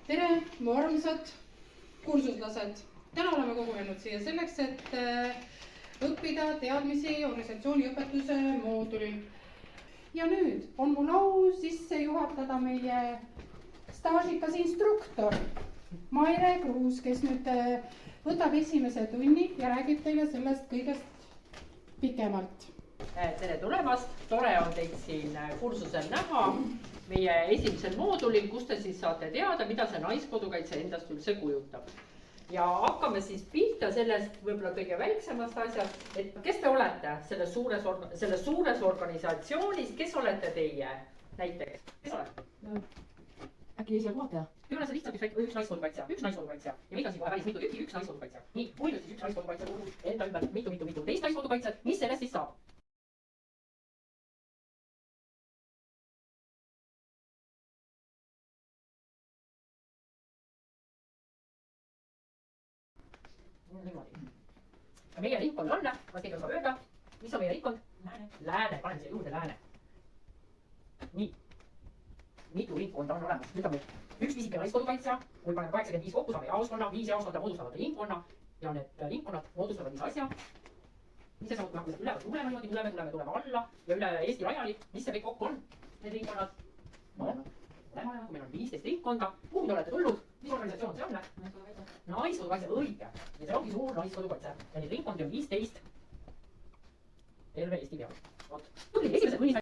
tere, mu armsad kursuslased! Täna oleme kogunenud siia selleks, et õppida teadmisi organisatsiooniõpetuse moodulil. Ja nüüd on mul au sisse juhatada meie staažikas instruktor Maire Kruus, kes nüüd võtab esimese tunni ja räägib teile sellest kõigest pikemalt. Tere tulemast! Tore on teid siin kursusel näha meie esimesel moodulil, kus te siis saate teada, mida see naiskodukaitse endast üldse kujutab. Ja hakkame siis pihta sellest võib-olla kõige väiksemast asjast, et kes te olete selles suures organisatsioonis, kes olete teie näiteks? Kes olete? Äkki esialgu vaataja? Ei ole see lihtsalt üks naiskodukaitsja. Ja meid on siin kohe välis mitu tükki, üks naiskodukaitsja. Nii, muidu siis üks naiskodukaitsja kuulub enda ümber mitu teist naiskodukaitsjat. Mis sellest siis saab? Niimoodi. Meie ringkond on, ma keegi oskab öelda, mis on meie ringkond? Lääne, panen siia juurde lääne. Nii, mitu ringkonda on olemas. Nüüd on meil üks pisike naiskodukaitsja, kui paneme 85 kokku, saame jaoskonna, 5 jaoskonda moodustavad ringkonna ja need ringkonnad moodustavad mis asja. Mis see saab, kui me ülevad tuleme niimoodi, tuleme alla ja üle Eesti laiali, mis see kõik kokku on, need ringkonnad? No, kui meil on 15 ringkonda, kuhu te olete tulnud, mis organisatsioon see on? Naiskodukaitse, õige. Ja see ongi suur naiskodukaitse. Ja neid ringkondi on 15 terve Eesti peal. Vot, tubli, esimese tunni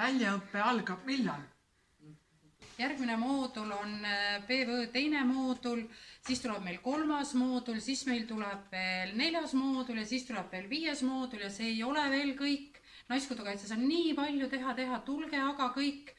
Väljaõppe algab millal? Järgmine moodul on PV teine moodul, siis tuleb meil 3. moodul, siis meil tuleb veel 4. moodul ja siis tuleb veel 5. moodul ja see ei ole veel kõik. Naiskodukaitses on nii palju teha, tulge aga kõik.